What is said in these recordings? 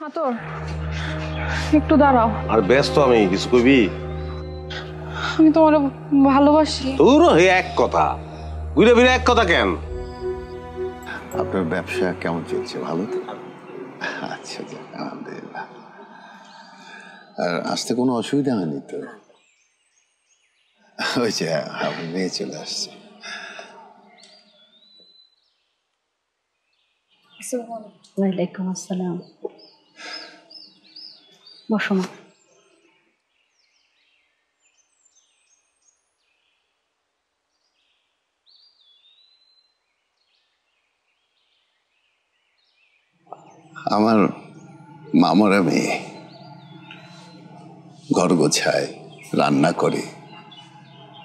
হাতর একটু দাঁড়াও। আর ব্যস্ত আমি, কিছু কইবি? আমি তোমার ভালোবাসি। তোর এক কথা, ঘুরে ফিরে এক কথা কেন? আপনার ব্যবসা কেমন চলছে? ভালো তো? আচ্ছা, আলহামদুলিল্লাহ। আর আসতে কোনো অসুবিধা হয়নি তো? ওই যে আপনার মেয়ে চলে আসছে। ওয়ালাইকুম আসসালাম। বসো মা। আমার মামারা মেয়ে ঘর গোছায়, রান্না করে,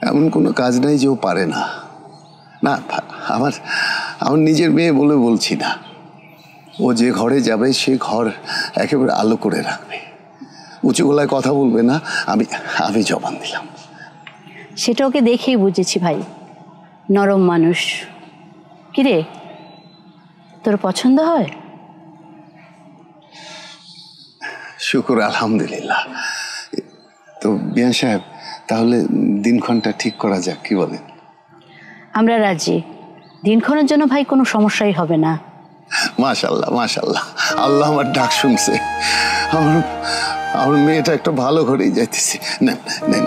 এমন কোনো কাজ নাই যে ও পারে না। না, আমার আমার নিজের মেয়ে বলে বলছি না। ও যে ঘরে যাবে সে ঘর একেবারে আলো করে রাখবে, উঁচু গলায় কথা বলবে না। আমি জবান দিলাম। সেটা ওকে দেখেই বুঝেছি ভাই, নরম মানুষ। কিরে, তোর পছন্দ হয়? শুকুর আলহামদুলিল্লাহ। তো বিয়ান সাহেব, তাহলে দিনক্ষণটা ঠিক করা যাক, কি বলেন? আমরা রাজি। দিনক্ষণের জন্য ভাই কোনো সমস্যাই হবে না। মাশাল্লাহ মাশাল্লাহ, আল্লাহ আমার ডাক শুনছে। আমার মেয়েটা একটা ভালো ঘরেই যাইতেছে। নেন নেন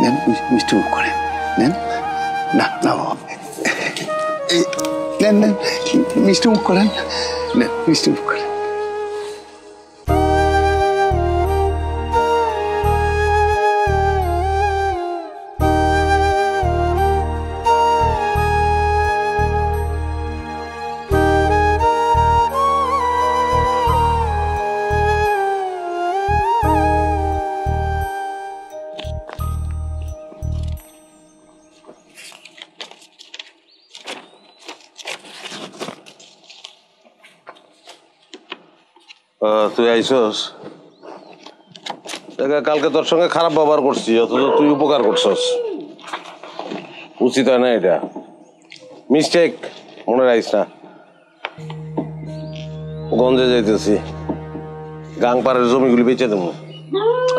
নেন, মিষ্টি মুখ করেন। নেন না না বাবা, নেন নেন, মিষ্টি মুখ করেন। নেন, মিষ্টি মুখ করেন। তুই আইসস? কালকে তোর সঙ্গে খারাপ ব্যবহার করছি, অথচ তুই উপকার করছস। উচিত হয় না এটা, মিস্টেক, মনে রাখিস না। গঞ্জে যাইতেছি, গাংপাড়ের জমিগুলি বেচে দেবো।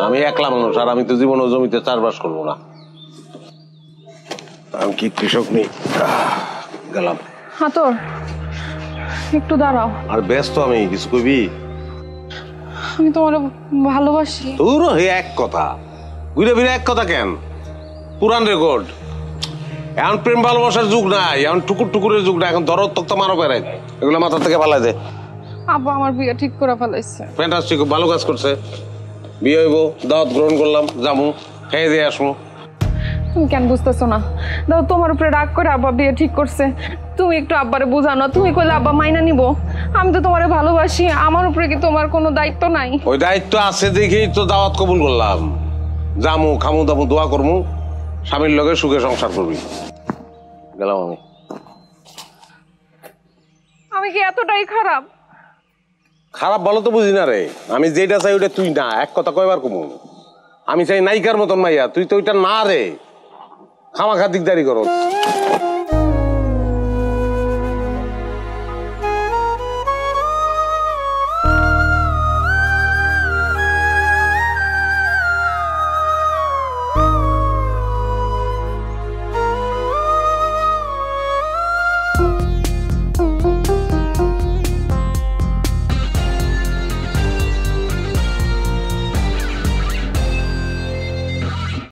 আমি একলা মানুষ, আর আমি তো জীবনে জমিতে চাষবাস করবো না। আমি কি কৃষক নেই? গেলাম। হাতর একটু দাঁড়াও। আর ব্যস্ত আমি, কিছু কইবি? আমি তোমার ভালোবাসি। তোর এক কথা, ঘুরে ফিরে এক কথা কেন? পুরান রেকর্ড। এখন প্রেম ভালোবাসার যুগ নাই, এখন টুকুর টুকুরের যুগ না। এখন ধরো তক্তা মারো বেড়াই, এগুলো মাথা থেকে ফালাই দে। আব্বা আমার বিয়ে ঠিক করে ফেলাইছে। ফ্যান্টাস্টিক, ভালো কাজ করছে। বিয়ে হইব, দাওয়াত গ্রহণ করলাম, যামু, খেয়ে দিয়ে আসবো। তুমি কেন বুঝতেছো না? দাও, তোমার উপরে রাগ করে আব্বা বিয়ে ঠিক করছে। তুমি একটু আব্বারে বোঝানো। তুমি কইলে আব্বা মাইনা নিব। আমি তো তোমারে ভালোবাসি, আমার উপরে কি তোমার কোনো দায়িত্ব নাই? ওই দায়িত্ব আছে দেখেই তো দাওয়াত কবুল করলাম। যামু, খামু দামু, দোয়া করমু, স্বামীর লগে সুখে সংসার করবি। গেলাম আমি। আমি কি এতটাই খারাপ? খারাপ বলো তো বুঝি না রে। আমি যেটা চাই ওটা তুই না, এক কথা কয়বার কমু। আমি চাই নায়িকার মতন মাইয়া, তুই তো ওইটা না রে। খামাখা দিকদারি করো।